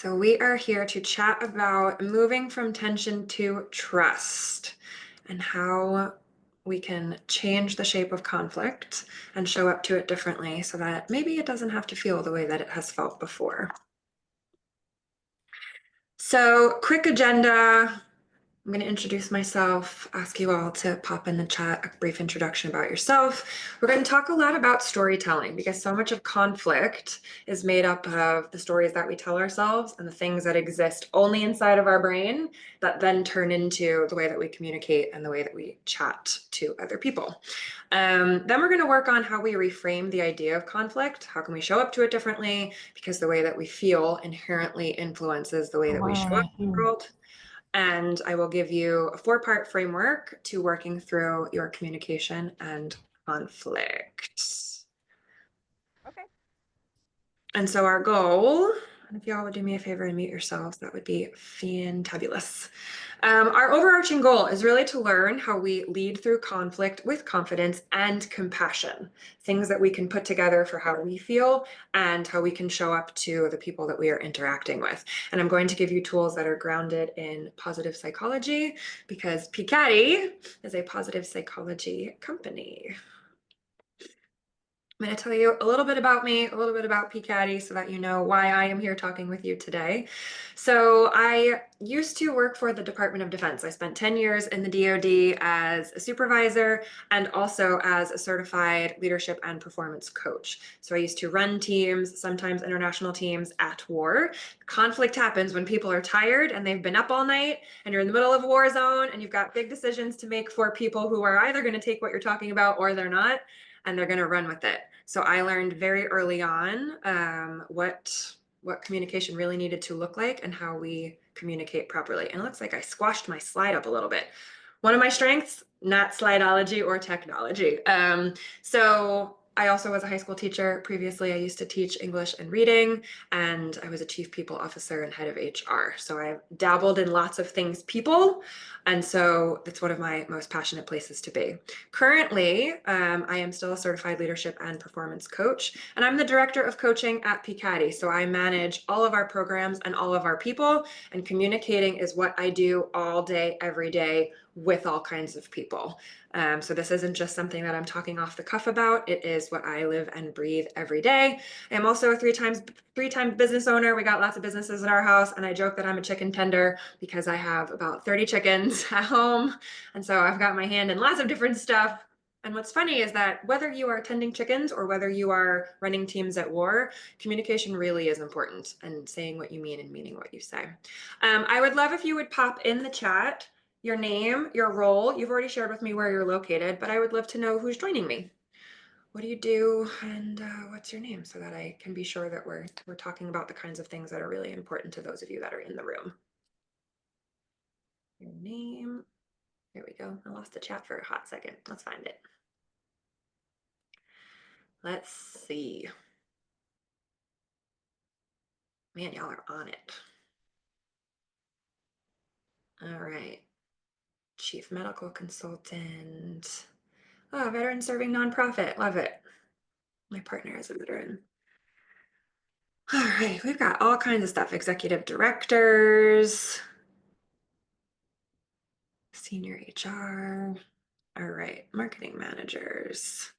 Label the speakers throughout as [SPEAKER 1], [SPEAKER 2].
[SPEAKER 1] So we are here to chat about moving from tension to trust and how we can change the shape of conflict and show up to it differently so that maybe it doesn't have to feel the way that it has felt before. So, quick agenda. I'm going to introduce myself, ask you all to pop in the chat a brief introduction about yourself. We're going to talk a lot about storytelling because so much of conflict is made up of the stories that we tell ourselves and the things that exist only inside of our brain that then turn into the way that we communicate and the way that we chat to other people. Then we're going to work on how we reframe the idea of conflict. How can we show up to it differently? Because the way that we feel inherently influences the way that we show up in the world. And I will give you a 4-part framework to working through your communication and conflict.
[SPEAKER 2] Okay.
[SPEAKER 1] And so our goal, and if y'all would do me a favor and mute yourselves, that would be fantabulous. Our overarching goal is really to learn how we lead through conflict with confidence and compassion, things that we can put together for how we feel and how we can show up to the people that we are interacting with. And I'm going to give you tools that are grounded in positive psychology because PCADI is a positive psychology company. I'm going to tell you a little bit about me, a little bit about PCADI so that you know why I am here talking with you today. So I used to work for the Department of Defense. I spent 10 years in the DoD as a supervisor and also as a certified leadership and performance coach. So I used to run teams, sometimes international teams at war. Conflict happens when people are tired and they've been up all night and you're in the middle of a war zone and you've got big decisions to make for people who are either going to take what you're talking about or they're not, and they're going to run with it. So I learned very early on what communication really needed to look like and how we communicate properly. And it looks like I squashed my slide up a little bit. One of my strengths, not slideology or technology. So I also was a high school teacher. Previously, I used to teach English and reading, and I was a chief people officer and head of HR. So I've dabbled in lots of things people, and so that's one of my most passionate places to be. Currently, I am still a certified leadership and performance coach, and I'm the director of coaching at PCADI. So I manage all of our programs and all of our people, and communicating is what I do all day, every day with all kinds of people. So this isn't just something that I'm talking off the cuff about. It is what I live and breathe every day. I am also a three-time business owner. We got lots of businesses in our house, and I joke that I'm a chicken tender because I have about 30 chickens at home. And so I've got my hand in lots of different stuff. And what's funny is that whether you are tending chickens or whether you are running teams at war, communication really is important, and saying what you mean and meaning what you say. I would love if you would pop in the chat your name, your role. You've already shared with me where you're located, but I would love to know who's joining me. What do you do, and what's your name, so that I can be sure that we're talking about the kinds of things that are really important to those of you that are in the room. Your name. There we go. I lost the chat for a hot second. Let's find it. Let's see. Man, y'all are on it. All right. Chief medical consultant. Oh, veteran serving nonprofit. Love it. My partner is a veteran. All right, we've got all kinds of stuff. Executive directors, senior HR. All right, marketing managers,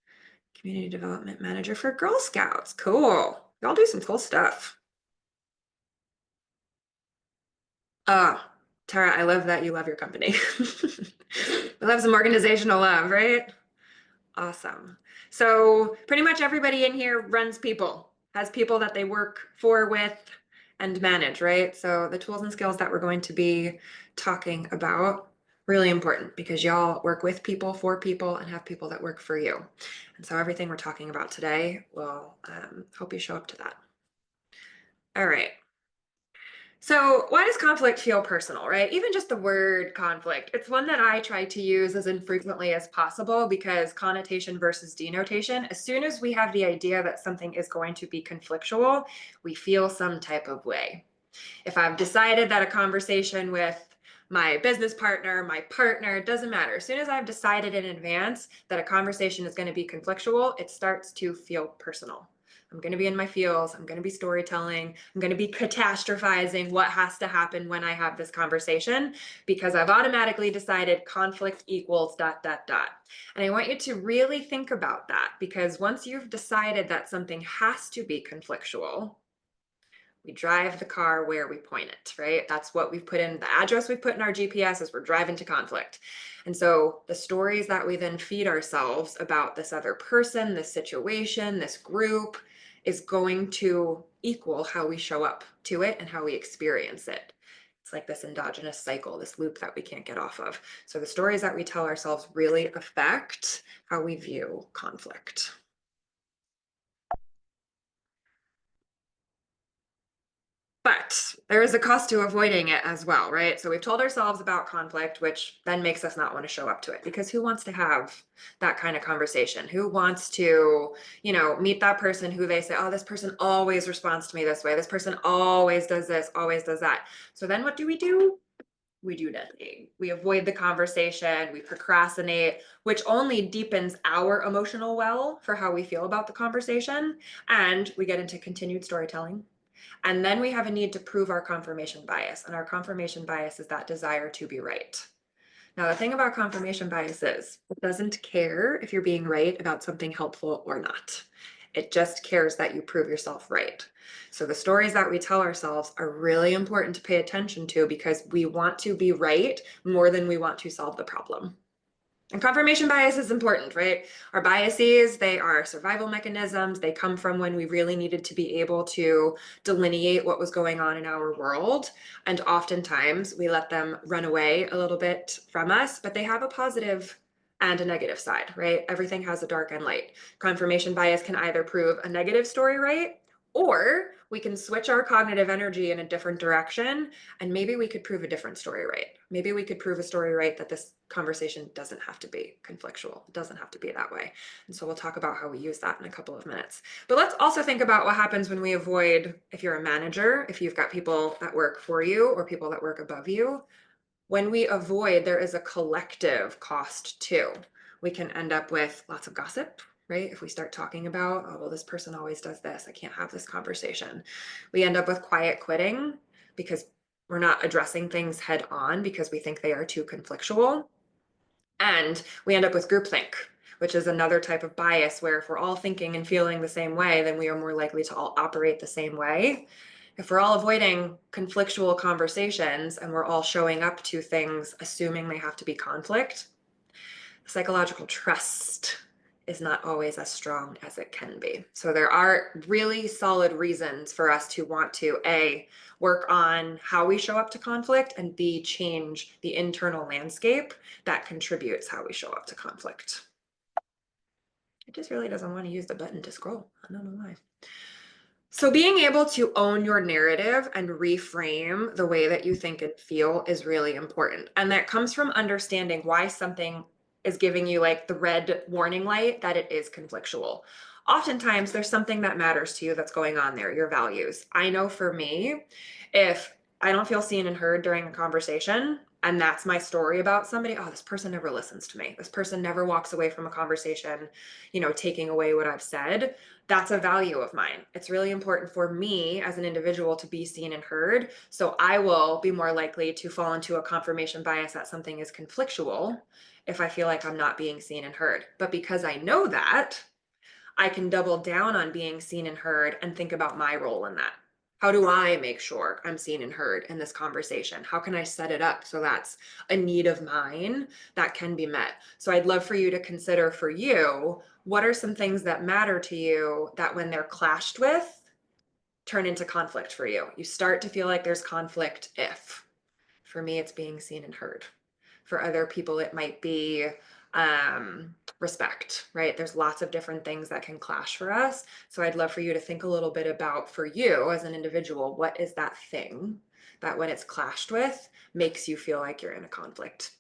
[SPEAKER 1] community development manager for Girl Scouts. Cool. Y'all do some cool stuff. Tara, I love that you love your company. We love some organizational love, right? Awesome. So pretty much everybody in here runs people, has people that they work for, with, and manage, right? So the tools and skills that we're going to be talking about, really important because y'all work with people, for people, and have people that work for you. And so everything we're talking about today will help you show up to that. All right. So why does conflict feel personal, right? Even just the word conflict, it's one that I try to use as infrequently as possible because connotation versus denotation, as soon as we have the idea that something is going to be conflictual, we feel some type of way. If I've decided that a conversation with my business partner, my partner, it doesn't matter. As soon as I've decided in advance that a conversation is going to be conflictual, it starts to feel personal. I'm going to be in my feels. I'm going to be storytelling. I'm going to be catastrophizing what has to happen when I have this conversation because I've automatically decided conflict equals ... And I want you to really think about that because once you've decided that something has to be conflictual, we drive the car where we point it, right? That's what we've put in, the address we put in our GPS is we're driving to conflict. And so the stories that we then feed ourselves about this other person, this situation, this group is going to equal how we show up to it and how we experience it. It's like this endogenous cycle, this loop that we can't get off of. So the stories that we tell ourselves really affect how we view conflict. But there is a cost to avoiding it as well, right? So we've told ourselves about conflict, which then makes us not want to show up to it because who wants to have that kind of conversation? Who wants to, meet that person who they say, oh, this person always responds to me this way. This person always does this, always does that. So then what do? We do nothing. We avoid the conversation, we procrastinate, which only deepens our emotional well for how we feel about the conversation. And we get into continued storytelling. And then we have a need to prove our confirmation bias. And our confirmation bias is that desire to be right. Now, the thing about confirmation bias is it doesn't care if you're being right about something helpful or not. It just cares that you prove yourself right. So the stories that we tell ourselves are really important to pay attention to because we want to be right more than we want to solve the problem. And confirmation bias is important, right? Our biases, they are survival mechanisms. They come from when we really needed to be able to delineate what was going on in our world. And oftentimes we let them run away a little bit from us, but they have a positive and a negative side, right? Everything has a dark and light. Confirmation bias can either prove a negative story right, or we can switch our cognitive energy in a different direction and maybe we could prove a different story right. Maybe we could prove a story right that this conversation doesn't have to be conflictual. It doesn't have to be that way. And so we'll talk about how we use that in a couple of minutes. But let's also think about what happens when we avoid, if you're a manager, if you've got people that work for you or people that work above you, when we avoid, there is a collective cost too. We can end up with lots of gossip, right? If we start talking about, oh, well, this person always does this, I can't have this conversation. We end up with quiet quitting because we're not addressing things head on because we think they are too conflictual. And we end up with groupthink, which is another type of bias where if we're all thinking and feeling the same way, then we are more likely to all operate the same way. If we're all avoiding conflictual conversations and we're all showing up to things assuming they have to be conflict, psychological trust is not always as strong as it can be. So there are really solid reasons for us to want to A, work on how we show up to conflict, and B, change the internal landscape that contributes how we show up to conflict. It just really doesn't want to use the button to scroll. I don't know why. So being able to own your narrative and reframe the way that you think and feel is really important. And that comes from understanding why something is giving you like the red warning light that it is conflictual. Oftentimes there's something that matters to you that's going on there, your values. I know for me, if I don't feel seen and heard during a conversation, and that's my story about somebody, oh, this person never listens to me. This person never walks away from a conversation, taking away what I've said. That's a value of mine. It's really important for me as an individual to be seen and heard. So I will be more likely to fall into a confirmation bias that something is conflictual if I feel like I'm not being seen and heard. But because I know that, I can double down on being seen and heard and think about my role in that. How do I make sure I'm seen and heard in this conversation? How can I set it up so that's a need of mine that can be met? So I'd love for you to consider for you, what are some things that matter to you that when they're clashed with, turn into conflict for you? You start to feel like there's conflict if. For me, it's being seen and heard. For other people, it might be respect, right? There's lots of different things that can clash for us. So I'd love for you to think a little bit about, for you as an individual, what is that thing that when it's clashed with makes you feel like you're in a conflict?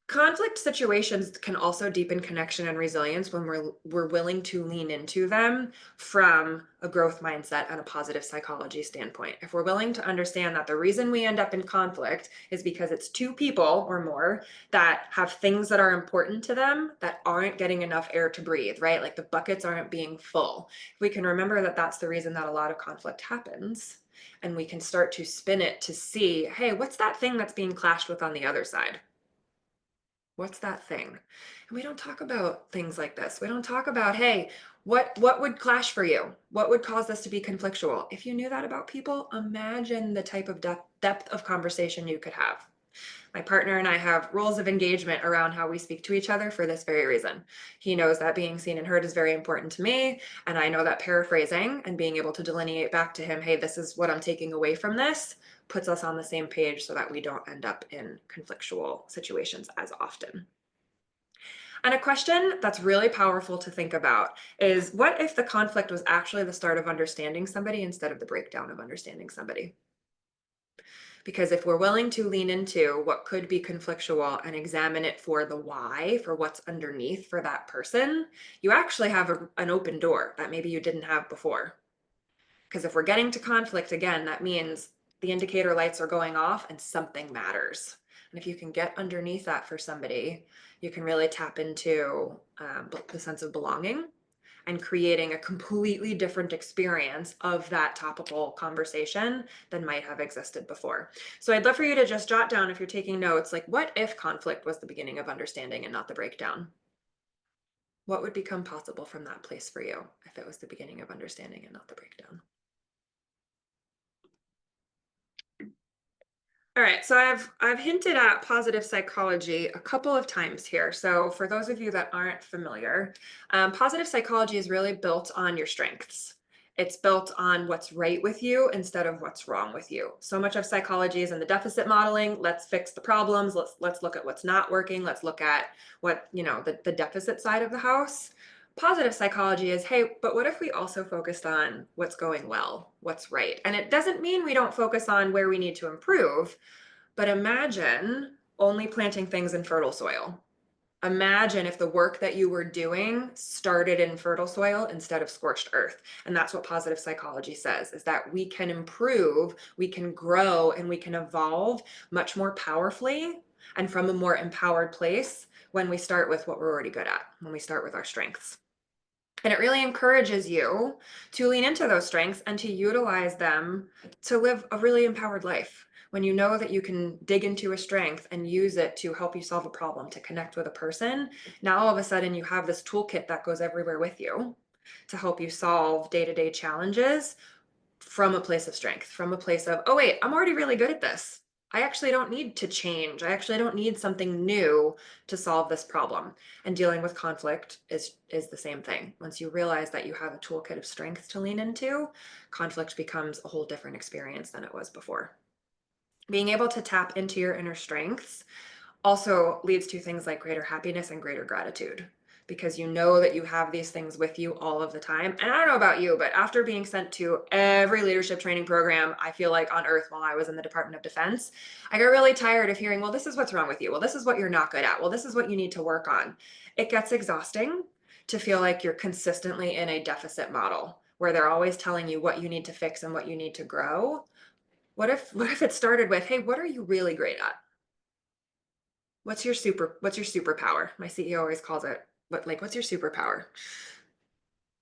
[SPEAKER 1] Conflict situations can also deepen connection and resilience when we're willing to lean into them from a growth mindset and a positive psychology standpoint. If we're willing to understand that the reason we end up in conflict is because it's two people or more that have things that are important to them that aren't getting enough air to breathe, right? Like the buckets aren't being full. If we can remember that that's the reason that a lot of conflict happens, and we can start to spin it to see, hey, what's that thing that's being clashed with on the other side? What's that thing? And we don't talk about things like this. We don't talk about, hey, what would clash for you? What would cause this to be conflictual? If you knew that about people, imagine the type of depth of conversation you could have. My partner and I have rules of engagement around how we speak to each other for this very reason. He knows that being seen and heard is very important to me, and I know that paraphrasing and being able to delineate back to him, hey, this is what I'm taking away from this, puts us on the same page so that we don't end up in conflictual situations as often. And a question that's really powerful to think about is, what if the conflict was actually the start of understanding somebody instead of the breakdown of understanding somebody? Because if we're willing to lean into what could be conflictual and examine it for the why, for what's underneath for that person, you actually have an open door that maybe you didn't have before. Because if we're getting to conflict again, that means the indicator lights are going off and something matters. And if you can get underneath that for somebody, you can really tap into the sense of belonging and creating a completely different experience of that topical conversation than might have existed before. So I'd love for you to just jot down, if you're taking notes, like, what if conflict was the beginning of understanding and not the breakdown? What would become possible from that place for you if it was the beginning of understanding and not the breakdown? All right, so I've hinted at positive psychology a couple of times here. So for those of you that aren't familiar, positive psychology is really built on your strengths. It's built on what's right with you instead of what's wrong with you. So much of psychology is in the deficit modeling. Let's fix the problems. Let's look at what's not working. Let's look at what, the deficit side of the house. Positive psychology is, hey, but what if we also focused on what's going well, what's right? And it doesn't mean we don't focus on where we need to improve, but imagine only planting things in fertile soil. Imagine if the work that you were doing started in fertile soil instead of scorched earth. And that's what positive psychology says, is that we can improve, we can grow, and we can evolve much more powerfully and from a more empowered place when we start with what we're already good at, when we start with our strengths. And it really encourages you to lean into those strengths and to utilize them to live a really empowered life. When you know that you can dig into a strength and use it to help you solve a problem, to connect with a person, now all of a sudden you have this toolkit that goes everywhere with you to help you solve day-to-day challenges from a place of strength, from a place of, oh, wait, I'm already really good at this. I actually don't need to change. I actually don't need something new to solve this problem. And dealing with conflict is the same thing. Once you realize that you have a toolkit of strengths to lean into, conflict becomes a whole different experience than it was before. Being able to tap into your inner strengths also leads to things like greater happiness and greater gratitude, because you know that you have these things with you all of the time. And I don't know about you, but after being sent to every leadership training program, I feel like on earth while I was in the Department of Defense, I got really tired of hearing, well, this is what's wrong with you. Well, this is what you're not good at. Well, this is what you need to work on. It gets exhausting to feel like you're consistently in a deficit model where they're always telling you what you need to fix and what you need to grow. What if it started with, hey, what are you really great at? What's your superpower? My CEO always calls it, what's your superpower?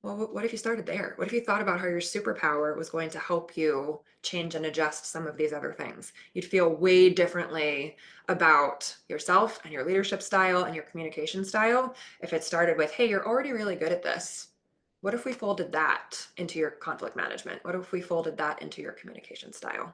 [SPEAKER 1] Well, what if you started there? What if you thought about how your superpower was going to help you change and adjust some of these other things? You'd feel way differently about yourself and your leadership style and your communication style if it started with, hey, you're already really good at this. What if we folded that into your conflict management? What if we folded that into your communication style?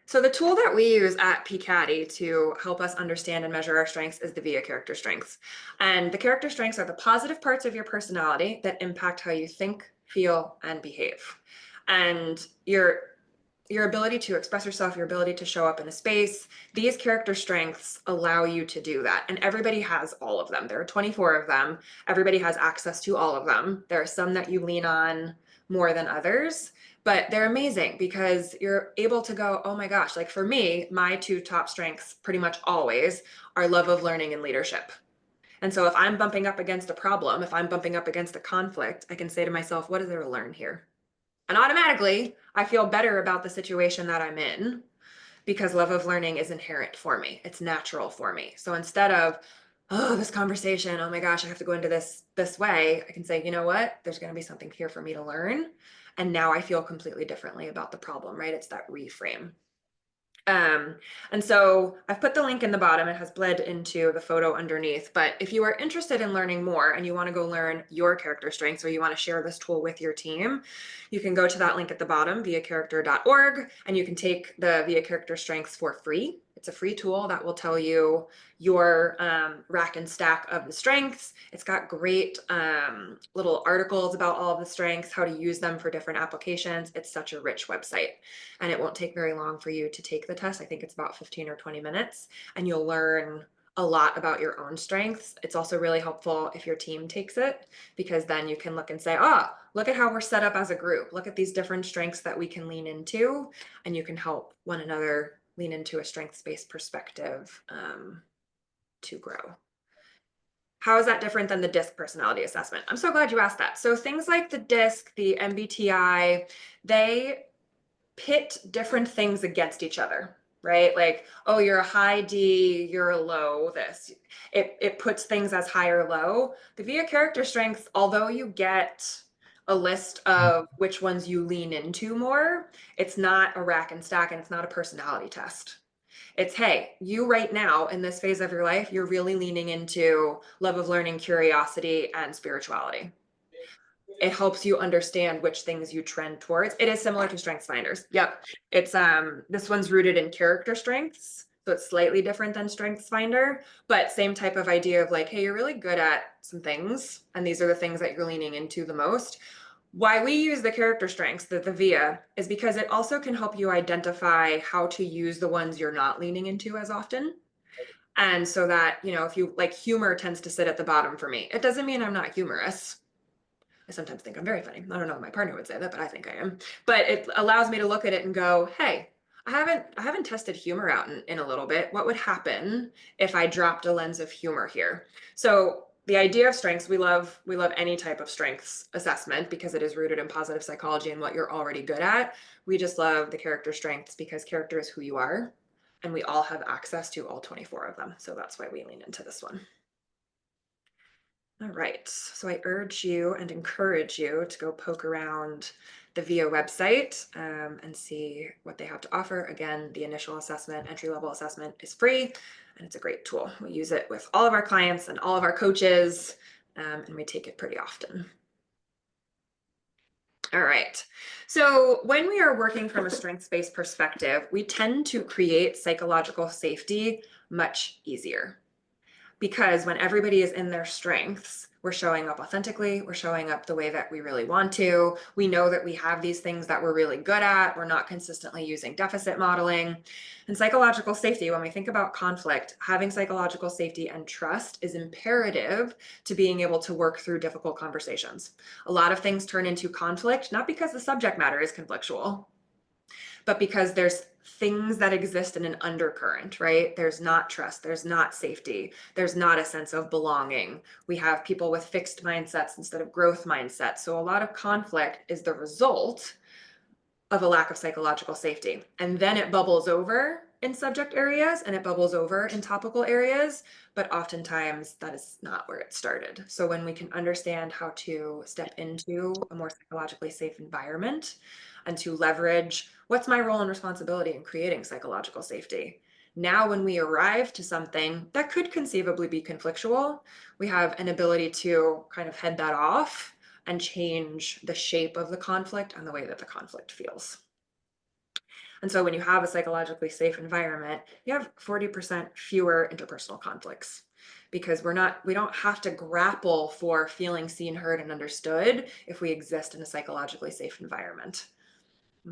[SPEAKER 1] So the tool that we use at PCADDY to help us understand and measure our strengths is the VIA character strengths. And the character strengths are the positive parts of your personality that impact how you think, feel, and behave. And your ability to express yourself, your ability to show up in a space, these character strengths allow you to do that. And everybody has all of them. There are 24 of them. Everybody has access to all of them. There are some that you lean on more than others, but they're amazing because you're able to go, oh my gosh, like for me, my two top strengths pretty much always are love of learning and leadership. And so if I'm bumping up against a problem, if I'm bumping up against a conflict, I can say to myself, what is there to learn here? And automatically, I feel better about the situation that I'm in because love of learning is inherent for me. It's natural for me. So instead of, oh, this conversation, oh my gosh, I have to go into this way, I can say, you know what? There's going to be something here for me to learn. And now I feel completely differently about the problem, right? It's that reframe. Um, and so I've put the link in the bottom. It has bled into the photo underneath. But if you are interested in learning more and you want to go learn your character strengths or you want to share this tool with your team, you can go to that link at the bottom, viacharacter.org, and you can take the Via Character Strengths for free. It's a free tool that will tell you your rack and stack of the strengths. It's got great little articles about all of the strengths, how to use them for different applications. It's such a rich website, and it won't take very long for you to take the test. I think it's about 15 or 20 minutes, and you'll learn a lot about your own strengths. It's also really helpful if your team takes it, because then you can look and say, oh, look at how we're set up as a group. Look at these different strengths that we can lean into, and you can help one another lean into a strengths-based perspective to grow. How is that different than the DISC personality assessment? I'm so glad you asked that. So things like the DISC, the MBTI, they pit different things against each other, right? Like, oh, you're a high D, you're a low this. It puts things as high or low. The VIA character strengths, although you get a list of which ones you lean into more, it's not a rack and stack, and it's not a personality test. It's, hey, you right now in this phase of your life, you're really leaning into love of learning, curiosity, and spirituality. It helps you understand which things you trend towards. It is similar to strengths finders. Yep. It's this one's rooted in character strengths. So it's slightly different than strengths finder, but same type of idea of like, hey, you're really good at some things, and these are the things that you're leaning into the most. Why we use the character strengths, the VIA, is because it also can help you identify how to use the ones you're not leaning into as often. And so that, you know, if you like, humor tends to sit at the bottom for me. It doesn't mean I'm not humorous. I sometimes think I'm very funny. I don't know if my partner would say that, but I think I am. But it allows me to look at it and go, hey, I haven't tested humor out in a little bit. What would happen if I dropped a lens of humor here? So the idea of strengths, we love any type of strengths assessment because it is rooted in positive psychology and what you're already good at. We just love the character strengths because character is who you are, and we all have access to all 24 of them. So that's why we lean into this one. All right, so I urge you and encourage you to go poke around the VIA website and see what they have to offer. Again, the initial assessment, entry-level assessment is free, and it's a great tool. We use it with all of our clients and all of our coaches, and we take it pretty often. All right, so when we are working from a strengths-based perspective, we tend to create psychological safety much easier. Because when everybody is in their strengths, we're showing up authentically, we're showing up the way that we really want to. We know that we have these things that we're really good at. We're not consistently using deficit modeling. And psychological safety, when we think about conflict, having psychological safety and trust is imperative to being able to work through difficult conversations. A lot of things turn into conflict, not because the subject matter is conflictual, but because there's things that exist in an undercurrent, right? There's not trust, there's not safety, there's not a sense of belonging. We have people with fixed mindsets instead of growth mindsets. So a lot of conflict is the result of a lack of psychological safety. And then it bubbles over in subject areas and it bubbles over in topical areas, but oftentimes that is not where it started. So when we can understand how to step into a more psychologically safe environment and to leverage what's my role and responsibility in creating psychological safety. Now, when we arrive to something that could conceivably be conflictual, we have an ability to kind of head that off and change the shape of the conflict and the way that the conflict feels. And so when you have a psychologically safe environment, you have 40% fewer interpersonal conflicts because we don't have to grapple for feeling seen, heard, and understood if we exist in a psychologically safe environment.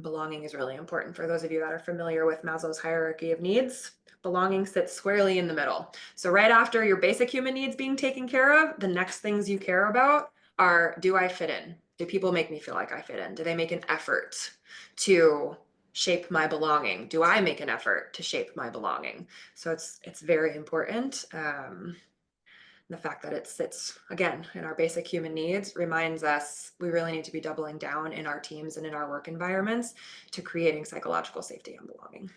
[SPEAKER 1] Belonging is really important. For those of you that are familiar with Maslow's hierarchy of needs, belonging sits squarely in the middle. So right after your basic human needs being taken care of, the next things you care about are, do I fit in? Do people make me feel like I fit in? Do they make an effort to shape my belonging? Do I make an effort to shape my belonging? So it's very important. The fact that it sits again in our basic human needs reminds us we really need to be doubling down in our teams and in our work environments to creating psychological safety and belonging.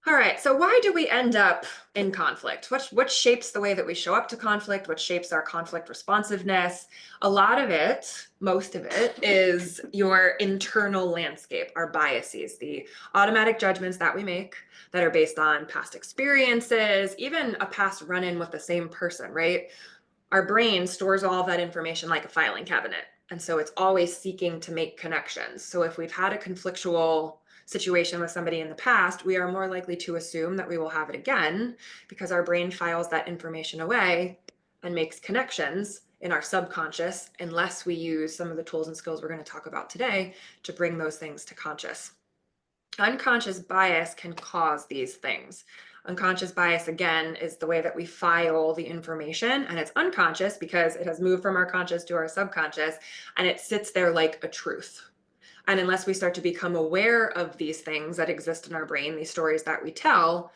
[SPEAKER 1] All right, so why do we end up in conflict? What shapes the way that we show up to conflict? What shapes our conflict responsiveness? A lot of it, most of it, is your internal landscape, our biases, the automatic judgments that we make that are based on past experiences, even a past run-in with the same person, right? Our brain stores all of that information like a filing cabinet. And so it's always seeking to make connections. So if we've had a conflictual situation with somebody in the past, we are more likely to assume that we will have it again because our brain files that information away and makes connections in our subconscious unless we use some of the tools and skills we're going to talk about today to bring those things to conscious. Unconscious bias can cause these things. Unconscious bias, again, is the way that we file the information, and it's unconscious because it has moved from our conscious to our subconscious, and it sits there like a truth. And unless we start to become aware of these things that exist in our brain, these stories that we tell,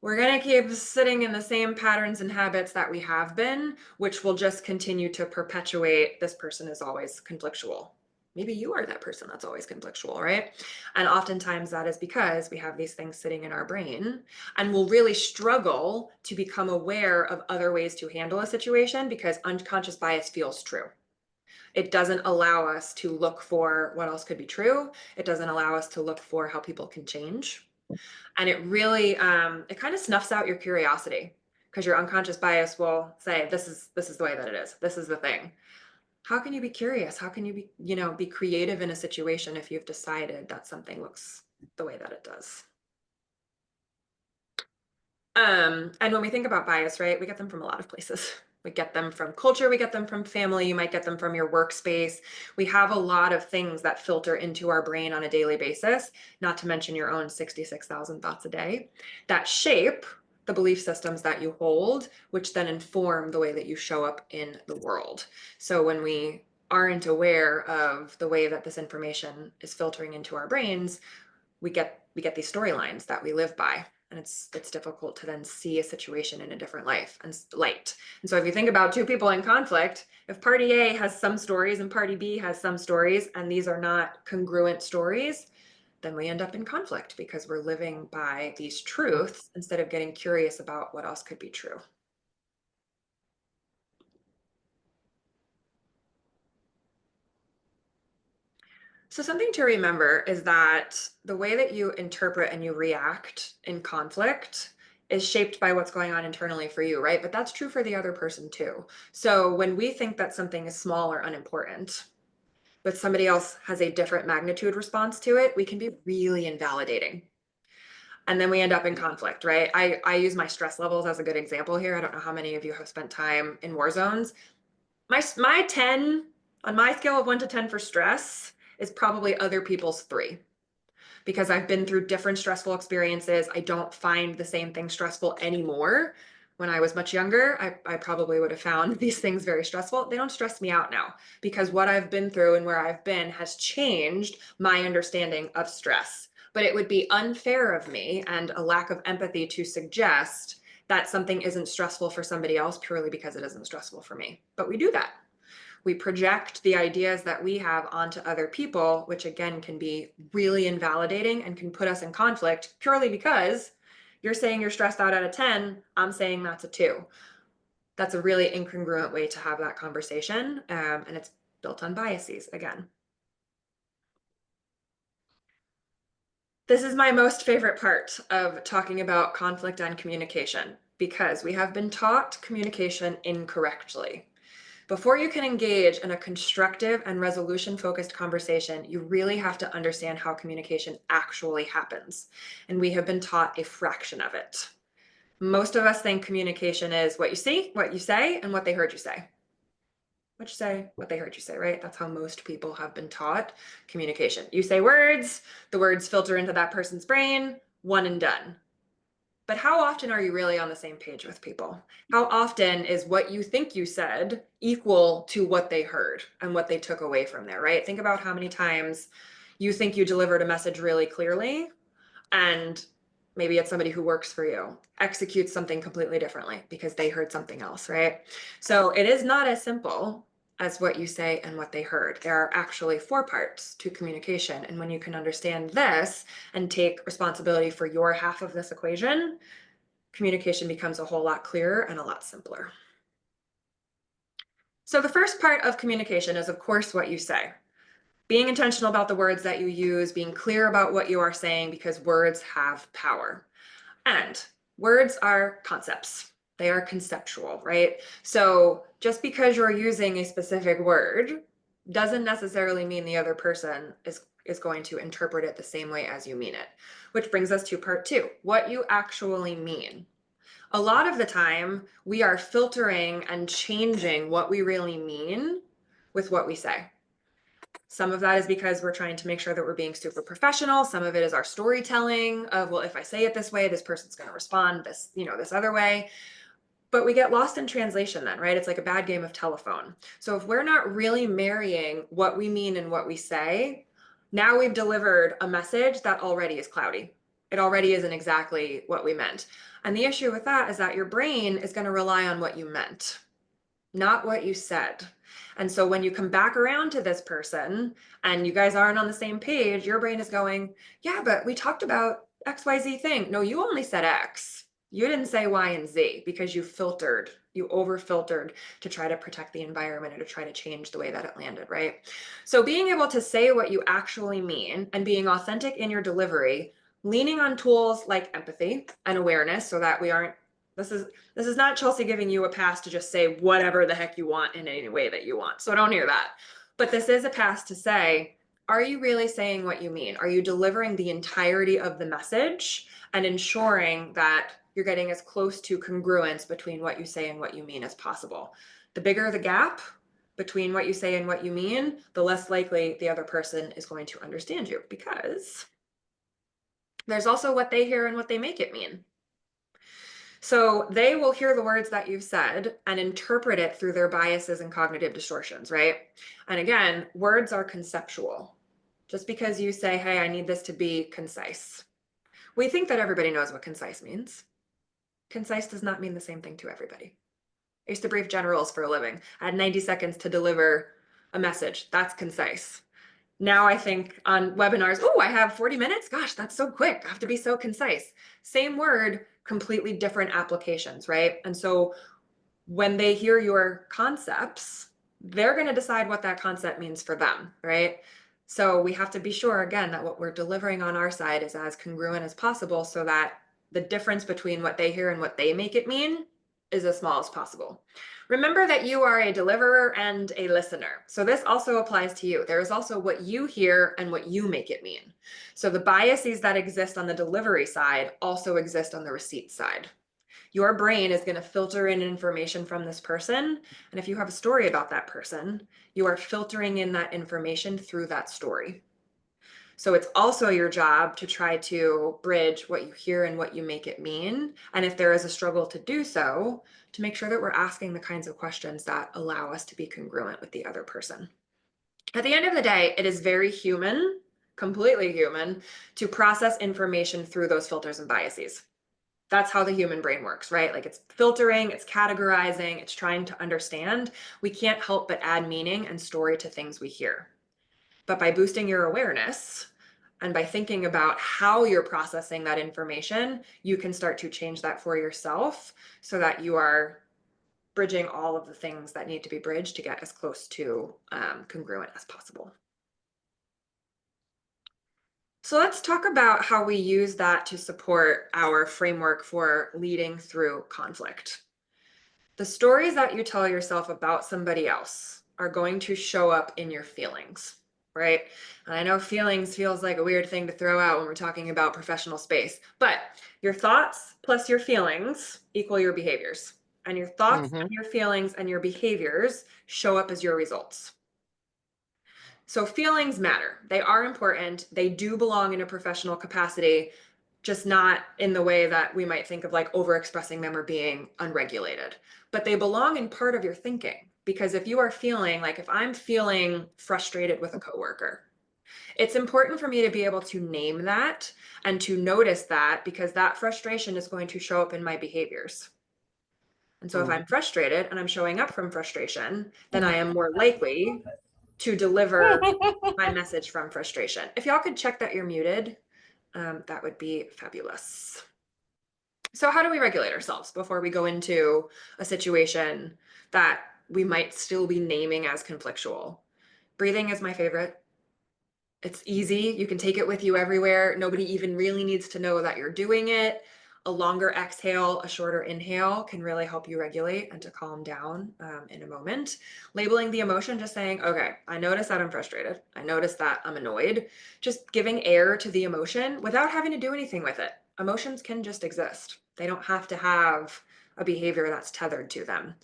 [SPEAKER 1] we're going to keep sitting in the same patterns and habits that we have been, which will just continue to perpetuate this person is always conflictual. Maybe you are that person that's always conflictual, right? And oftentimes that is because we have these things sitting in our brain and we'll really struggle to become aware of other ways to handle a situation because unconscious bias feels true. It doesn't allow us to look for what else could be true. It doesn't allow us to look for how people can change. And it really, it kind of snuffs out your curiosity because your unconscious bias will say, this is the way that it is. This is the thing. How can you be curious? How can you be, be creative in a situation if you've decided that something looks the way that it does? And when we think about bias, right, we get them from a lot of places. We get them from culture, we get them from family, you might get them from your workspace. We have a lot of things that filter into our brain on a daily basis, not to mention your own 66,000 thoughts a day, that shape the belief systems that you hold, which then inform the way that you show up in the world. So when we aren't aware of the way that this information is filtering into our brains, we get these storylines that we live by, and it's difficult to then see a situation in a different light. And so if you think about two people in conflict, if party A has some stories and party B has some stories and these are not congruent stories, then we end up in conflict because we're living by these truths instead of getting curious about what else could be true. So something to remember is that the way that you interpret and you react in conflict is shaped by what's going on internally for you, right? But that's true for the other person too. So when we think that something is small or unimportant, but somebody else has a different magnitude response to it, we can be really invalidating. And then we end up in conflict, right? I use my stress levels as a good example here. I don't know how many of you have spent time in war zones. My 10 on my scale of 1 to 10 for stress is probably other people's 3 because I've been through different stressful experiences. I don't find the same thing stressful anymore. When I was much younger, I probably would have found these things very stressful. They don't stress me out now because what I've been through and where I've been has changed my understanding of stress. But it would be unfair of me and a lack of empathy to suggest that something isn't stressful for somebody else purely because it isn't stressful for me. But we do that. We project the ideas that we have onto other people, which again can be really invalidating and can put us in conflict purely because you're saying you're stressed out of 10, I'm saying that's a 2. That's a really incongruent way to have that conversation, and it's built on biases again. This is my most favorite part of talking about conflict and communication because we have been taught communication incorrectly. Before you can engage in a constructive and resolution-focused conversation, you really have to understand how communication actually happens. And we have been taught a fraction of it. Most of us think communication is what you see, what you say, and what they heard you say. what you say, what they heard you say, right? That's how most people have been taught communication. You say words, the words filter into that person's brain, one and done. But how often are you really on the same page with people? How often is what you think you said equal to what they heard and what they took away from there, right? Think about how many times you think you delivered a message really clearly, and maybe it's somebody who works for you executes something completely differently because they heard something else, right? So it is not as simple as what you say and what they heard. There are actually four parts to communication. And when you can understand this and take responsibility for your half of this equation, communication becomes a whole lot clearer and a lot simpler. So the first part of communication is, of course, what you say. Being intentional about the words that you use, being clear about what you are saying, because words have power. And words are concepts. They are conceptual, right? So just because you're using a specific word doesn't necessarily mean the other person is going to interpret it the same way as you mean it. Which brings us to part two, what you actually mean. A lot of the time, we are filtering and changing what we really mean with what we say. Some of that is because we're trying to make sure that we're being super professional. Some of it is our storytelling of, well, if I say it this way, this person's going to respond this, this other way. But we get lost in translation then, right? It's like a bad game of telephone. So if we're not really marrying what we mean and what we say, now we've delivered a message that already is cloudy. It already isn't exactly what we meant. And the issue with that is that your brain is going to rely on what you meant, not what you said. And so when you come back around to this person and you guys aren't on the same page, your brain is going, yeah, but we talked about XYZ thing. No, you only said X. You didn't say Y and Z because you over filtered to try to protect the environment or to try to change the way that it landed, right? So being able to say what you actually mean and being authentic in your delivery, leaning on tools like empathy and awareness so that we aren't, this is not Chelsey giving you a pass to just say whatever the heck you want in any way that you want. So don't hear that. But this is a pass to say, are you really saying what you mean? Are you delivering the entirety of the message and ensuring that you're getting as close to congruence between what you say and what you mean as possible? The bigger the gap between what you say and what you mean, the less likely the other person is going to understand you, because there's also what they hear and what they make it mean. So they will hear the words that you've said and interpret it through their biases and cognitive distortions, right? And again, words are conceptual. Just because you say, hey, I need this to be concise. We think that everybody knows what concise means. Concise does not mean the same thing to everybody. I used to brief generals for a living. I had 90 seconds to deliver a message. That's concise. Now I think on webinars, oh, I have 40 minutes. Gosh, that's so quick. I have to be so concise. Same word, completely different applications, right? And so when they hear your concepts, they're going to decide what that concept means for them, right? So we have to be sure, again, that what we're delivering on our side is as congruent as possible so that the difference between what they hear and what they make it mean is as small as possible. Remember that you are a deliverer and a listener. So this also applies to you. There is also what you hear and what you make it mean. So the biases that exist on the delivery side also exist on the receipt side. Your brain is going to filter in information from this person. And if you have a story about that person, you are filtering in that information through that story. So it's also your job to try to bridge what you hear and what you make it mean. And if there is a struggle to do so, to make sure that we're asking the kinds of questions that allow us to be congruent with the other person. At the end of the day, it is very human, completely human, to process information through those filters and biases. That's how the human brain works, right? Like it's filtering, it's categorizing, it's trying to understand. We can't help but add meaning and story to things we hear. But by boosting your awareness and by thinking about how you're processing that information, you can start to change that for yourself so that you are bridging all of the things that need to be bridged to get as close to congruent as possible. So let's talk about how we use that to support our framework for leading through conflict. The stories that you tell yourself about somebody else are going to show up in your feelings, right? And I know feelings feels like a weird thing to throw out when we're talking about professional space, but your thoughts plus your feelings equal your behaviors. and your thoughts
[SPEAKER 3] Mhm.
[SPEAKER 1] and your feelings and your behaviors show up as your results. So feelings matter. They are important. They do belong in a professional capacity, just not in the way that we might think of like overexpressing them or being unregulated. But they belong in part of your thinking. Because if you are feeling like if I'm feeling frustrated with a coworker, it's important for me to be able to name that and to notice that because that frustration is going to show up in my behaviors. And so if
[SPEAKER 3] Mhm.
[SPEAKER 1] I'm frustrated and I'm showing up from frustration, then I am more likely to deliver my message from frustration. If y'all could check that you're muted, that would be fabulous. So how do we regulate ourselves before we go into a situation that we might still be naming as conflictual? Breathing is my favorite. It's easy. You can take it with you everywhere. Nobody even really needs to know that you're doing it. A longer exhale, a shorter inhale can really help you regulate and to calm down in a moment. Labeling the emotion, just saying, okay, I notice that I'm frustrated. I notice that I'm annoyed. Just giving air to the emotion without having to do anything with it. Emotions can just exist, they don't have to have a behavior that's tethered to them.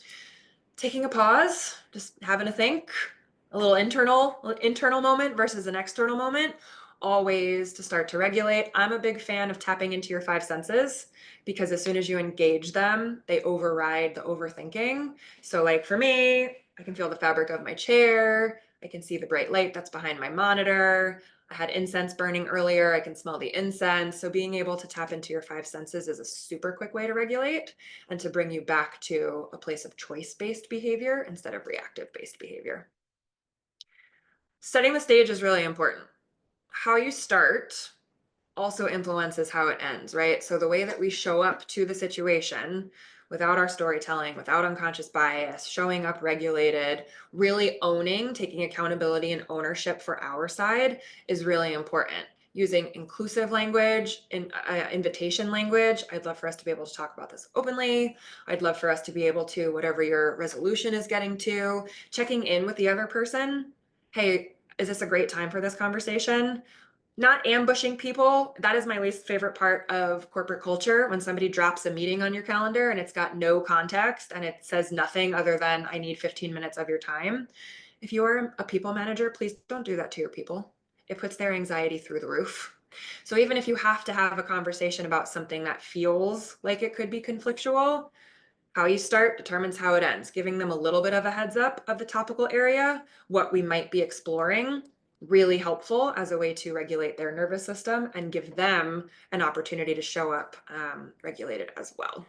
[SPEAKER 1] Taking a pause, just having a think, a little internal moment versus an external moment, always to start to regulate. I'm a big fan of tapping into your five senses because as soon as you engage them, they override the overthinking. So like for me, I can feel the fabric of my chair, I can see the bright light that's behind my monitor. I had incense burning earlier. I can smell the incense. So being able to tap into your five senses is a super quick way to regulate and to bring you back to a place of choice-based behavior instead of reactive-based behavior. Setting the stage is really important. How you start also influences how it ends, right? So the way that we show up to the situation without our storytelling, without unconscious bias, showing up regulated, really owning, taking accountability and ownership for our side is really important. Using inclusive language, invitation language. I'd love for us to be able to talk about this openly. I'd love for us to be able to, whatever your resolution is getting to, checking in with the other person. Hey, is this a great time for this conversation? Not ambushing people. That is my least favorite part of corporate culture, when somebody drops a meeting on your calendar and it's got no context and it says nothing other than I need 15 minutes of your time. If you're a people manager, please don't do that to your people. It puts their anxiety through the roof. So even if you have to have a conversation about something that feels like it could be conflictual, how you start determines how it ends. Giving them a little bit of a heads up of the topical area, what we might be exploring, really helpful as a way to regulate their nervous system and give them an opportunity to show up regulated as well.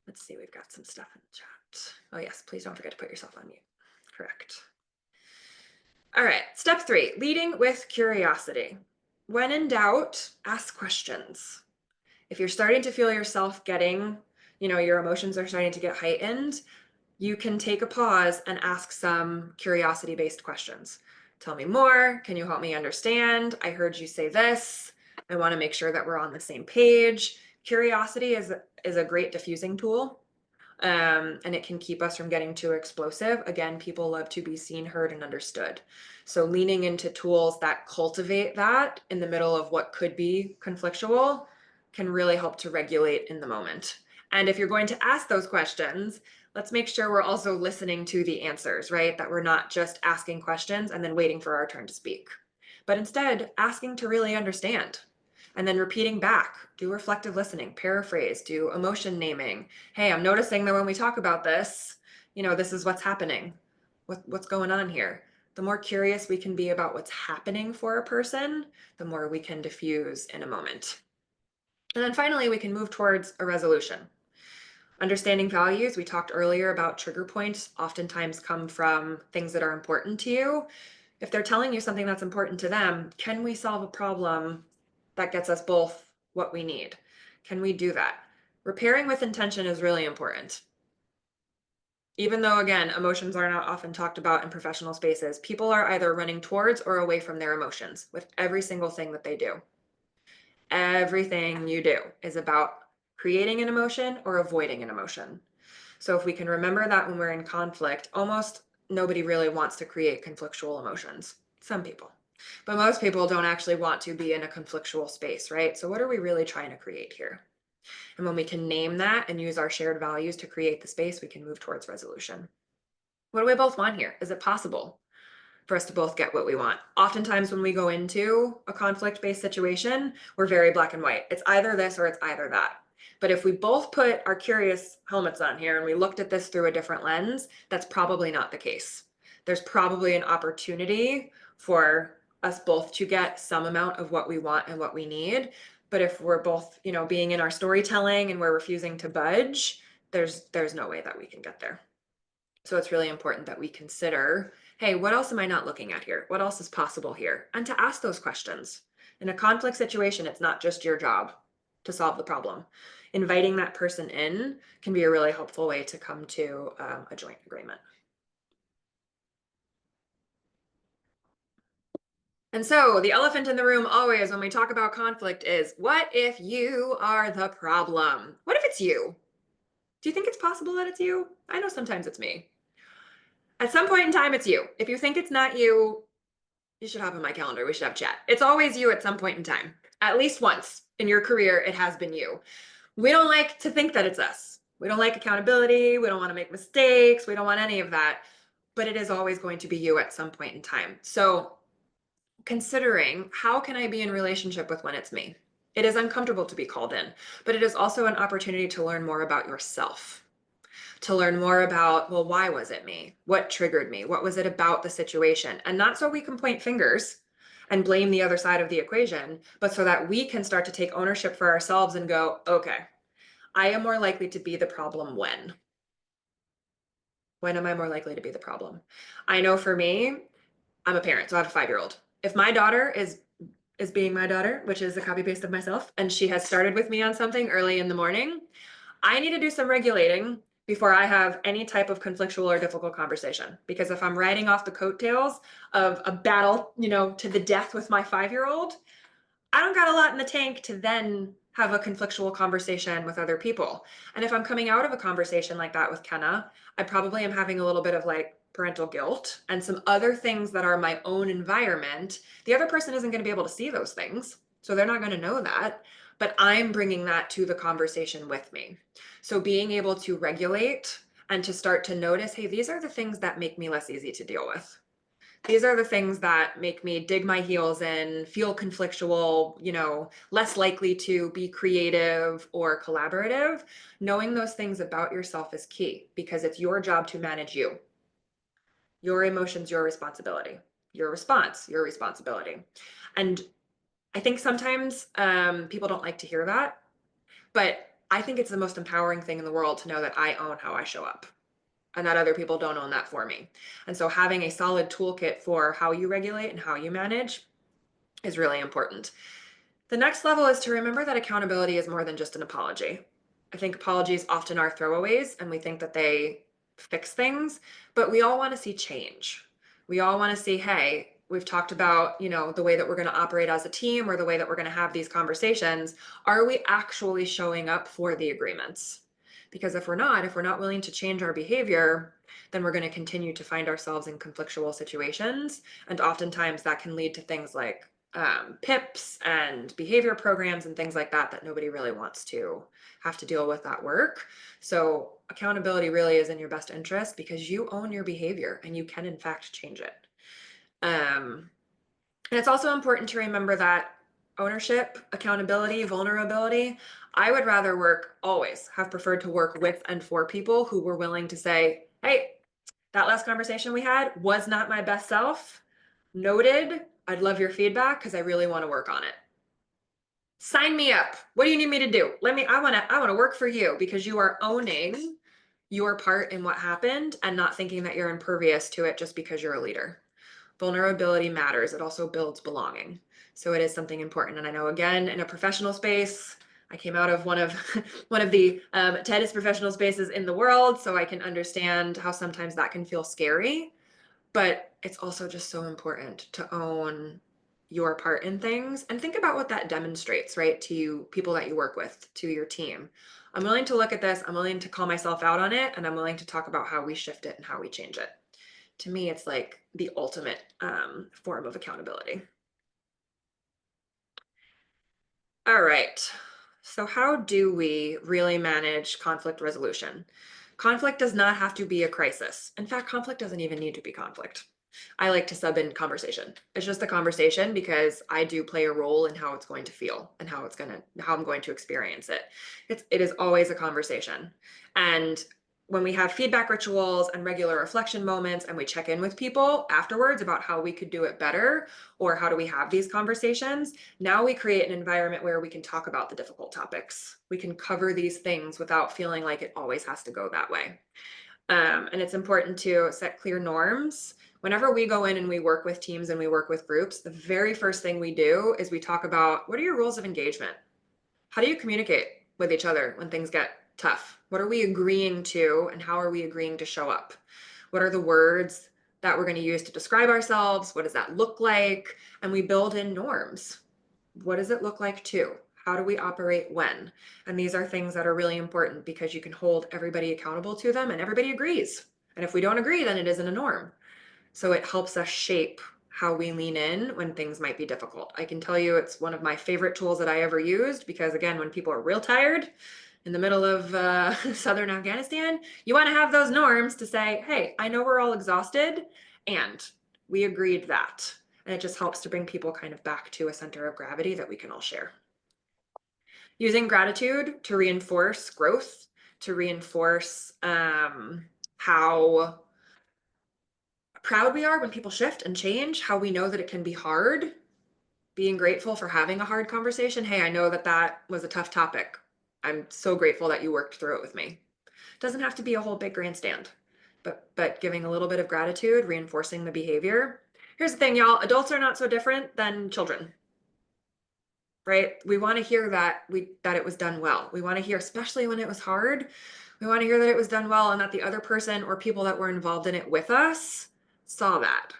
[SPEAKER 1] Let's see, we've got some stuff in the chat. Oh yes, please don't forget to put yourself on mute. Correct. All right, step 3, leading with curiosity. When in doubt, ask questions. If you're starting to feel yourself getting, your emotions are starting to get heightened, you can take a pause and ask some curiosity-based questions. Tell me more. Can you help me understand? I heard you say this. I want to make sure that we're on the same page. Curiosity is a great diffusing tool, and it can keep us from getting too explosive. Again, people love to be seen, heard, and understood. So leaning into tools that cultivate that in the middle of what could be conflictual can really help to regulate in the moment. And if you're going to ask those questions, let's make sure we're also listening to the answers, right? That we're not just asking questions and then waiting for our turn to speak, but instead asking to really understand and then repeating back. Do reflective listening, paraphrase, do emotion naming. Hey, I'm noticing that when we talk about this, this is what's happening. What's going on here? The more curious we can be about what's happening for a person, the more we can diffuse in a moment. And then finally, we can move towards a resolution. Understanding values, we talked earlier about trigger points oftentimes come from things that are important to you. If they're telling you something that's important to them, can we solve a problem that gets us both what we need? Can we do that? Repairing with intention is really important. Even though, again, emotions are not often talked about in professional spaces, people are either running towards or away from their emotions with every single thing that they do. Everything you do is about creating an emotion or avoiding an emotion. So if we can remember that when we're in conflict, almost nobody really wants to create conflictual emotions. Some people, but most people don't actually want to be in a conflictual space, right? So what are we really trying to create here? And when we can name that and use our shared values to create the space, we can move towards resolution. What do we both want here? Is it possible for us to both get what we want? Oftentimes, when we go into a conflict based situation, we're very black and white. It's either this or it's either that. But if we both put our curious helmets on here and we looked at this through a different lens, that's probably not the case. There's probably an opportunity for us both to get some amount of what we want and what we need. But if we're both, being in our storytelling and we're refusing to budge, there's no way that we can get there. So it's really important that we consider, hey, what else am I not looking at here? What else is possible here? And to ask those questions. In a conflict situation, it's not just your job to solve the problem. Inviting that person in can be a really helpful way to come to a joint agreement. And so the elephant in the room always when we talk about conflict is, what if you are the problem? What if it's you? Do you think it's possible that it's you? I know sometimes it's me. At some point in time, it's you. If you think it's not you, you should hop on my calendar. We should have a chat. It's always you at some point in time. At least once in your career, it has been you. We don't like to think that it's us. We don't like accountability. We don't want to make mistakes. We don't want any of that. But it is always going to be you at some point in time. So considering, how can I be in relationship with when it's me? It is uncomfortable to be called in, but it is also an opportunity to learn more about yourself, to learn more about, well, why was it me? What triggered me? What was it about the situation? And not so we can point fingers and blame the other side of the equation, but so that we can start to take ownership for ourselves and go, okay, I am more likely to be the problem when. When am I more likely to be the problem? I know for me, I'm a parent, so I have a 5-year-old. If my daughter is being my daughter, which is a copy paste of myself, and she has started with me on something early in the morning, I need to do some regulating before I have any type of conflictual or difficult conversation. Because if I'm riding off the coattails of a battle, to the death with my 5-year-old, I don't got a lot in the tank to then have a conflictual conversation with other people. And if I'm coming out of a conversation like that with Kenna, I probably am having a little bit of like parental guilt and some other things that are my own environment. The other person isn't going to be able to see those things, so they're not going to know that. But I'm bringing that to the conversation with me. So being able to regulate and to start to notice, hey, these are the things that make me less easy to deal with. These are the things that make me dig my heels in, feel conflictual, less likely to be creative or collaborative. Knowing those things about yourself is key because it's your job to manage you. Your emotions, your responsibility. Your response, your responsibility. And I think sometimes people don't like to hear that, but I think it's the most empowering thing in the world to know that I own how I show up and that other people don't own that for me. And so having a solid toolkit for how you regulate and how you manage is really important. The next level is to remember that accountability is more than just an apology. I think apologies often are throwaways and we think that they fix things, but we all want to see change. We all want to see, hey, we've talked about, the way that we're going to operate as a team or the way that we're going to have these conversations. Are we actually showing up for the agreements? Because if we're not willing to change our behavior, then we're going to continue to find ourselves in conflictual situations. And oftentimes that can lead to things like PIPs and behavior programs and things like that that nobody really wants to have to deal with that work. So accountability really is in your best interest because you own your behavior and you can in fact change it. And it's also important to remember that ownership, accountability, vulnerability, I would rather always have preferred to work with and for people who were willing to say, hey, that last conversation we had was not my best self. Noted. I'd love your feedback because I really want to work on it. Sign me up. What do you need me to do? I want to work for you because you are owning your part in what happened and not thinking that you're impervious to it just because you're a leader. Vulnerability matters. It also builds belonging. So it is something important. And I know, again, in a professional space, I came out of one of one of the tightest professional spaces in the world, so I can understand how sometimes that can feel scary. But it's also just so important to own your part in things and think about what that demonstrates, right, to you, people that you work with, to your team. I'm willing to look at this, I'm willing to call myself out on it, and I'm willing to talk about how we shift it and how we change it. To me, it's like the ultimate form of accountability. All right. So, how do we really manage conflict resolution? Conflict does not have to be a crisis. In fact, conflict doesn't even need to be conflict. I like to sub in conversation. It's just a conversation because I do play a role in how it's going to feel and how I'm going to experience it. It is always a conversation. And when we have feedback rituals and regular reflection moments and we check in with people afterwards about how we could do it better or how do we have these conversations, now we create an environment where we can talk about the difficult topics. We can cover these things without feeling like it always has to go that way. And it's important to set clear norms. Whenever we go in and we work with teams and we work with groups, the very first thing we do is we talk about what are your rules of engagement? How do you communicate with each other when things get tough? What are we agreeing to and how are we agreeing to show up? What are the words that we're going to use to describe ourselves? What does that look like? And we build in norms. What does it look like to? How do we operate when? And these are things that are really important because you can hold everybody accountable to them and everybody agrees. And if we don't agree, then it isn't a norm. So it helps us shape how we lean in when things might be difficult. I can tell you it's one of my favorite tools that I ever used because, again, when people are real tired in the middle of southern Afghanistan, you want to have those norms to say, hey, I know we're all exhausted and we agreed that. And it just helps to bring people kind of back to a center of gravity that we can all share. Using gratitude to reinforce growth, to reinforce how proud we are when people shift and change, how we know that it can be hard, being grateful for having a hard conversation. Hey, I know that that was a tough topic. I'm so grateful that you worked through it with me. It doesn't have to be a whole big grandstand, but giving a little bit of gratitude, reinforcing the behavior. Here's the thing, y'all, adults are not so different than children. Right? We want to hear that it was done well. We want to hear, especially when it was hard, we want to hear that it was done well and that the other person or people that were involved in it with us saw that.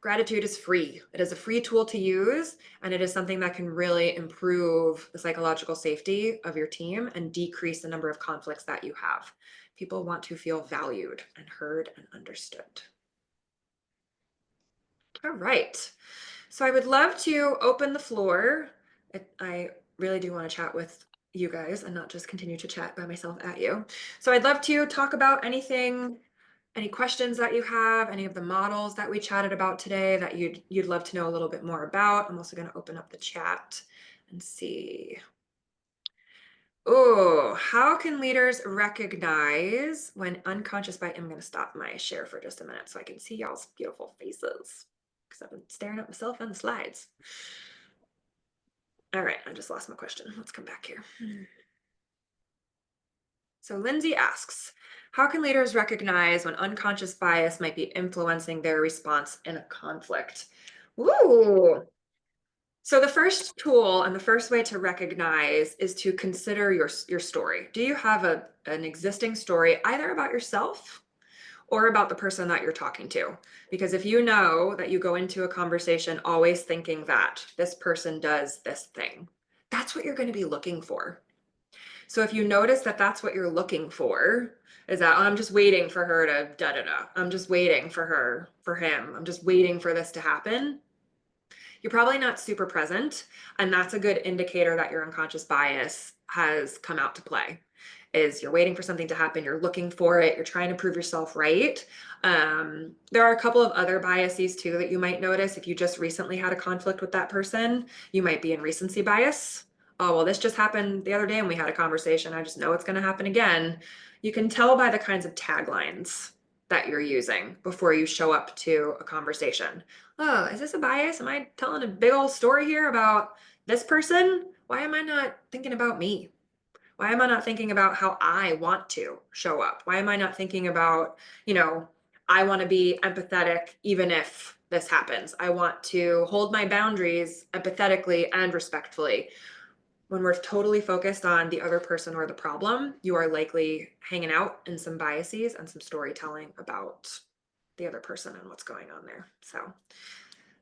[SPEAKER 1] Gratitude is free. It is a free tool to use, and it is something that can really improve the psychological safety of your team and decrease the number of conflicts that you have. People want to feel valued and heard and understood. All right. So I would love to open the floor. I really do want to chat with you guys and not just continue to chat by myself at you. So I'd love to talk about anything, any questions that you have, any of the models that we chatted about today that you'd love to know a little bit more about. I'm also going to open up the chat and see. Oh, how can leaders recognize when unconscious bias? I'm going to stop my share for just a minute so I can see y'all's beautiful faces because I've been staring at myself and the slides. All right, I just lost my question. Let's come back here. So Lindsay asks, how can leaders recognize when unconscious bias might be influencing their response in a conflict? Ooh. So the first tool and the first way to recognize is to consider your story. Do you have an existing story either about yourself or about the person that you're talking to? Because if you know that you go into a conversation always thinking that this person does this thing, that's what you're going to be looking for. So if you notice that that's what you're looking for, is that, oh, I'm just waiting for her to da da da. I'm just waiting for her, for him. I'm just waiting for this to happen. You're probably not super present. And that's a good indicator that your unconscious bias has come out to play. Is you're waiting for something to happen, you're looking for it, you're trying to prove yourself right. There are a couple of other biases too that you might notice. If you just recently had a conflict with that person, you might be in recency bias. Oh, well, this just happened the other day and we had a conversation. I just know it's going to happen again. You can tell by the kinds of taglines that you're using before you show up to a conversation. Oh, is this a bias? Am I telling a big old story here about this person? Why am I not thinking about me? Why am I not thinking about how I want to show up? Why am I not thinking about, I want to be empathetic even if this happens. I want to hold my boundaries empathetically and respectfully. When we're totally focused on the other person or the problem, you are likely hanging out in some biases and some storytelling about the other person and what's going on there. So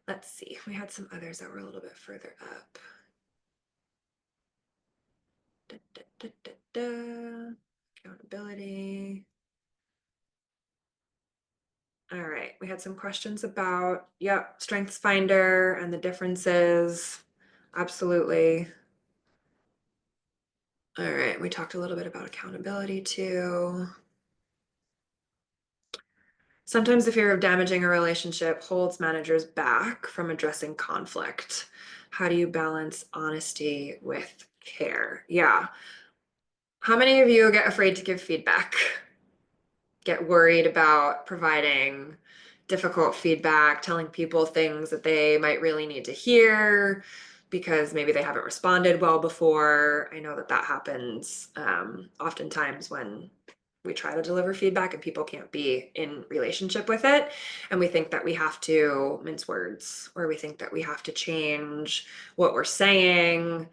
[SPEAKER 1] let's see. We had some others that were a little bit further up. Da, da, da, da, da. Accountability. All right, we had some questions about, Strengths Finder and the differences. Absolutely. All right, we talked a little bit about accountability too. Sometimes the fear of damaging a relationship holds managers back from addressing conflict. How do you balance honesty with care? Yeah. How many of you get afraid to give feedback? Get worried about providing difficult feedback, telling people things that they might really need to hear because maybe they haven't responded well before. I know that that happens oftentimes when we try to deliver feedback and people can't be in relationship with it. And we think that we have to mince words or we think that we have to change what we're saying.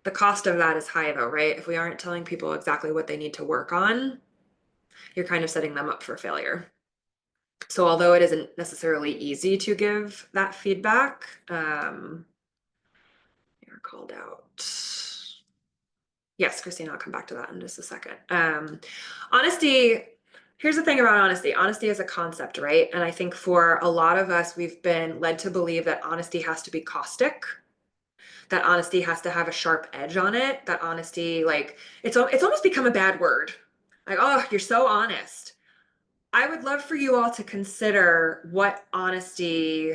[SPEAKER 1] The cost of that is high though, right? If we aren't telling people exactly what they need to work on, you're kind of setting them up for failure. So although it isn't necessarily easy to give that feedback, you're called out. Yes, Christine, I'll come back to that in just a second. Honesty, here's the thing about honesty. Honesty is a concept, right? And I think for a lot of us, we've been led to believe that honesty has to be caustic, that honesty has to have a sharp edge on it, that honesty, like, it's almost become a bad word. Like, oh, you're so honest. I would love for you all to consider what honesty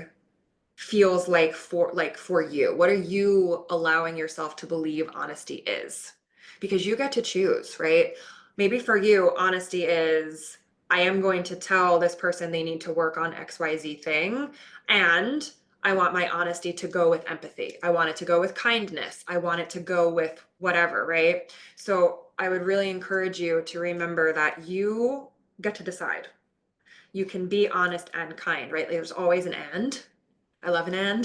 [SPEAKER 1] feels like for you. What are you allowing yourself to believe honesty is? Because you get to choose, right? Maybe for you, honesty is I am going to tell this person they need to work on XYZ thing. And I want my honesty to go with empathy. I want it to go with kindness. I want it to go with whatever, right? So I would really encourage you to remember that you get to decide. You can be honest and kind, right? There's always an and. I love an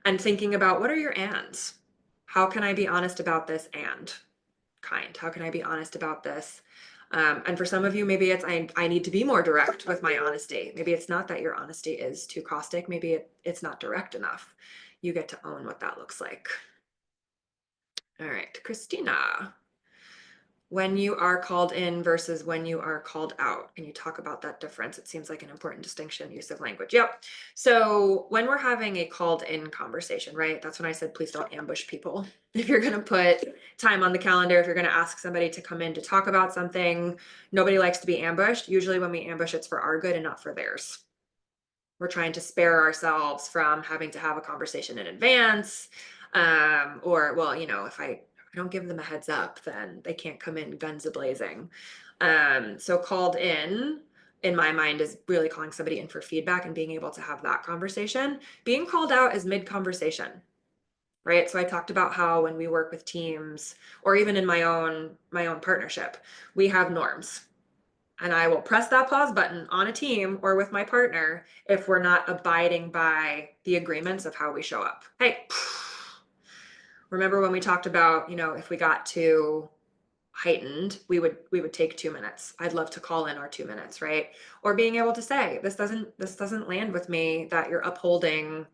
[SPEAKER 1] and thinking about what are your ands? How can I be honest about this and kind? How can I be honest about this? And for some of you, maybe it's I need to be more direct with my honesty. Maybe it's not that your honesty is too caustic. Maybe it's not direct enough. You get to own what that looks like. All right, Christina, when you are called in versus when you are called out. Can you talk about that difference? It seems like an important distinction, use of language. Yep. So when we're having a called in conversation, right? That's when I said, please don't ambush people. If you're going to put time on the calendar, if you're going to ask somebody to come in to talk about something, nobody likes to be ambushed. Usually when we ambush, it's for our good and not for theirs. We're trying to spare ourselves from having to have a conversation in advance. Or, well, if I don't give them a heads up, then they can't come in guns a-blazing. So called in my mind, is really calling somebody in for feedback and being able to have that conversation. Being called out is mid-conversation, right? So I talked about how when we work with teams, or even in my own partnership, we have norms. And I will press that pause button on a team or with my partner if we're not abiding by the agreements of how we show up. Hey, remember when we talked about, if we got too heightened, we would take 2 minutes. I'd love to call in our 2 minutes, right? Or being able to say, this doesn't land with me that you're upholding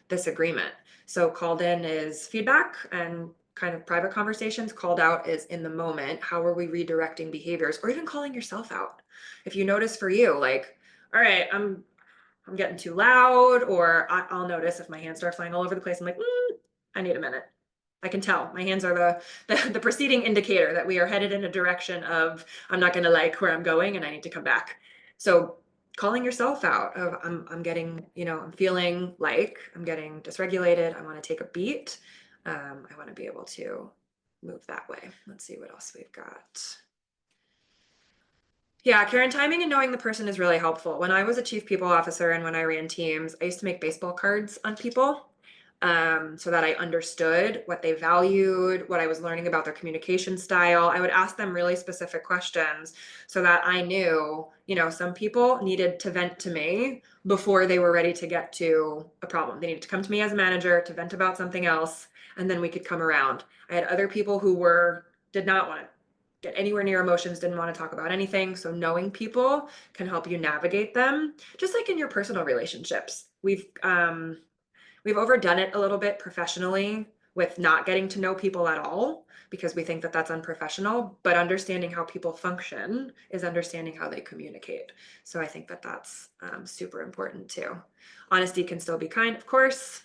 [SPEAKER 1] this agreement. So called in is feedback and kind of private conversations. Called out is in the moment. How are we redirecting behaviors or even calling yourself out? If you notice for you, like, all right, I'm getting too loud, or I'll notice if my hands start flying all over the place. I'm like, I need a minute. I can tell my hands are the preceding indicator that we are headed in a direction of I'm not going to like where I'm going and I need to come back. So calling yourself out of I'm getting, I'm feeling like I'm getting dysregulated. I want to take a beat. I want to be able to move that way. Let's see what else we've got. Yeah, Karen, timing and knowing the person is really helpful. When I was a chief people officer and when I ran teams, I used to make baseball cards on people, so that I understood what they valued, what I was learning about their communication style. I would ask them really specific questions so that I knew, some people needed to vent to me before they were ready to get to a problem. They needed to come to me as a manager to vent about something else, and then we could come around. I had other people who did not want to get anywhere near emotions, didn't want to talk about anything. So knowing people can help you navigate them, just like in your personal relationships. We've overdone it a little bit professionally with not getting to know people at all because we think that that's unprofessional, but understanding how people function is understanding how they communicate. So I think that that's super important too. Honesty can still be kind, of course.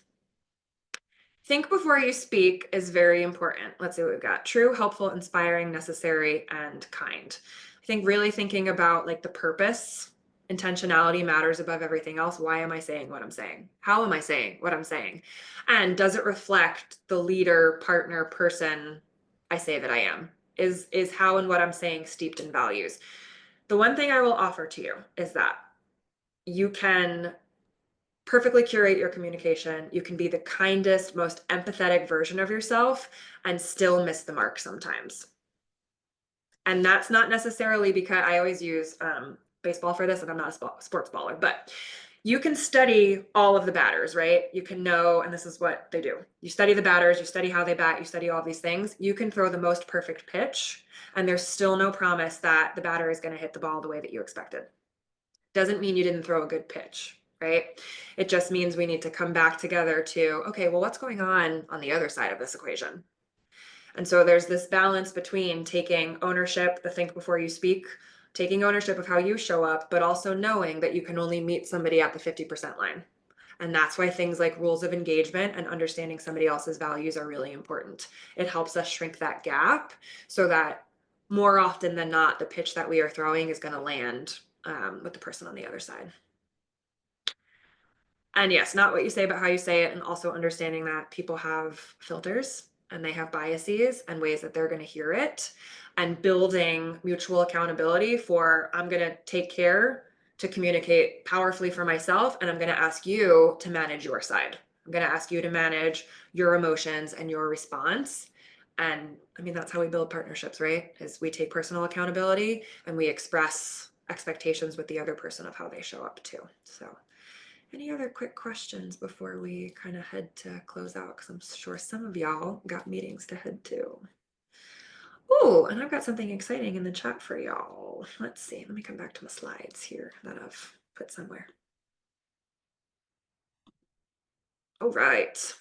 [SPEAKER 1] Think before you speak is very important. Let's see what we've got. True, helpful, inspiring, necessary, and kind. I think really thinking about like the purpose, intentionality matters above everything else. Why am I saying what I'm saying? How am I saying what I'm saying? And does it reflect the leader, partner, person I say that I am? Is how and what I'm saying steeped in values? The one thing I will offer to you is that you can perfectly curate your communication. You can be the kindest, most empathetic version of yourself and still miss the mark sometimes. And that's not necessarily because I always use baseball for this, and I'm not a sports baller, but you can study all of the batters, right? You can know, and this is what they do. You study the batters, you study how they bat, you study all these things. You can throw the most perfect pitch, and there's still no promise that the batter is going to hit the ball the way that you expected. Doesn't mean you didn't throw a good pitch, right? It just means we need to come back together to, okay, well, what's going on the other side of this equation? And so there's this balance between taking ownership, the think before you speak, taking ownership of how you show up, but also knowing that you can only meet somebody at the 50% line. And that's why things like rules of engagement and understanding somebody else's values are really important. It helps us shrink that gap so that more often than not, the pitch that we are throwing is going to land with the person on the other side. And yes, not what you say, but how you say it, and also understanding that people have filters and they have biases and ways that they're going to hear it, and building mutual accountability for I'm going to take care to communicate powerfully for myself, and I'm going to ask you to manage your side. I'm going to ask you to manage your emotions and your response. And I mean, that's how we build partnerships, right? Is we take personal accountability and we express expectations with the other person of how they show up too. So any other quick questions before we kind of head to close out? Because I'm sure some of y'all got meetings to head to. Oh, and I've got something exciting in the chat for y'all. Let's see. Let me come back to my slides here that I've put somewhere. All right.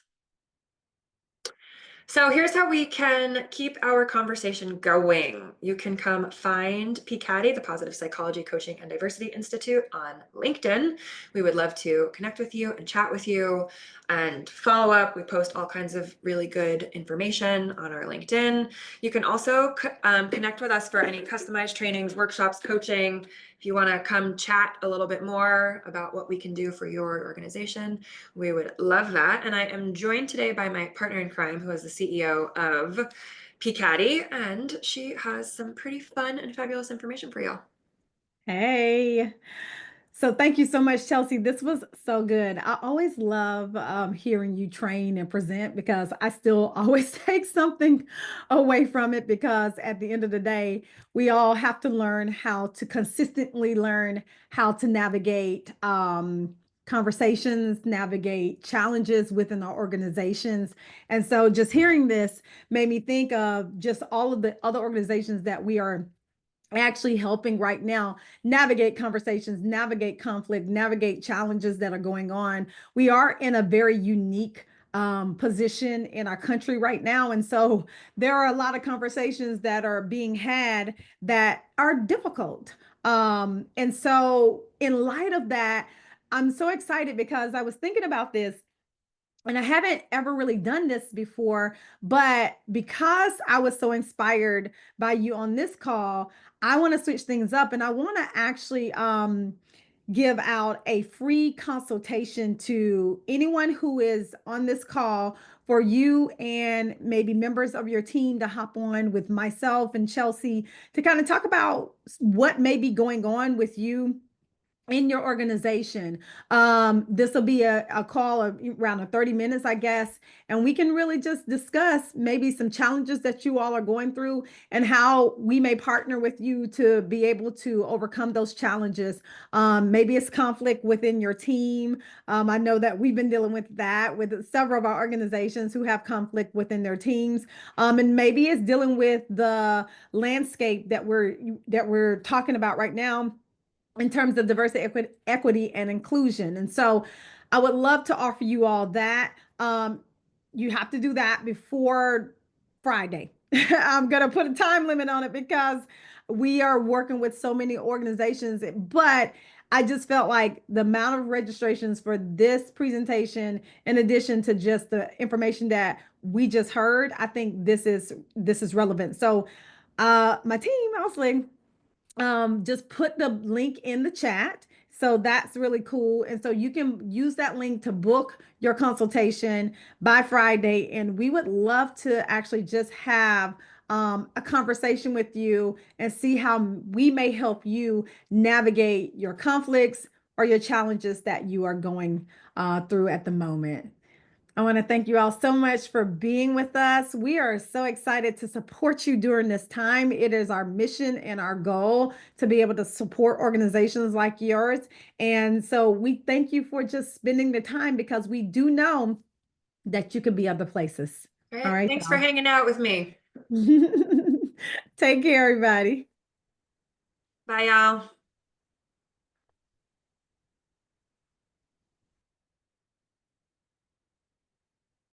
[SPEAKER 1] So here's how we can keep our conversation going. You can come find PCADI, the Positive Psychology Coaching and Diversity Institute, on LinkedIn. We would love to connect with you and chat with you and follow up. We post all kinds of really good information on our LinkedIn. You can also connect with us for any customized trainings, workshops, coaching. If you want to come chat a little bit more about what we can do for your organization, we would love that. And I am joined today by my partner in crime, who is the CEO of PCADI, and she has some pretty fun and fabulous information for y'all.
[SPEAKER 3] Hey, so thank you so much, Chelsey. This was so good. I always love hearing you train and present because I still always take something away from it, because at the end of the day, we all have to learn how to consistently learn how to navigate conversations, navigate challenges within our organizations. And so just hearing this made me think of just all of the other organizations that we are actually helping right now navigate conversations, navigate conflict, navigate challenges that are going on. We are in a very unique position in our country right now. And so there are a lot of conversations that are being had that are difficult. And so in light of that, I'm so excited because I was thinking about this, and I haven't ever really done this before, but because I was so inspired by you on this call, I want to switch things up, and I want to actually give out a free consultation to anyone who is on this call, for you and maybe members of your team to hop on with myself and Chelsey to kind of talk about what may be going on with you in your organization. This will be a call of around 30 minutes, I guess, and we can really just discuss maybe some challenges that you all are going through and how we may partner with you to be able to overcome those challenges. Maybe it's conflict within your team. I know that we've been dealing with that with several of our organizations who have conflict within their teams. And maybe it's dealing with the landscape that we're talking about right now in terms of diversity, equity, and inclusion. And so I would love to offer you all that. You have to do that before Friday. I'm going to put a time limit on it because we are working with so many organizations, but I just felt like the amount of registrations for this presentation, in addition to just the information that we just heard, I think this is relevant. So my team, I was like, just put the link in the chat. So that's really cool. And so you can use that link to book your consultation by Friday. And we would love to actually just have a conversation with you and see how we may help you navigate your conflicts or your challenges that you are going through at the moment. I want to thank you all so much for being with us. We are so excited to support you during this time. It is our mission and our goal to be able to support organizations like yours. And so we thank you for just spending the time, because we do know that you could be other places.
[SPEAKER 1] All
[SPEAKER 3] All right.
[SPEAKER 1] Thanks for hanging out with me.
[SPEAKER 3] Take care, everybody.
[SPEAKER 1] Bye, y'all.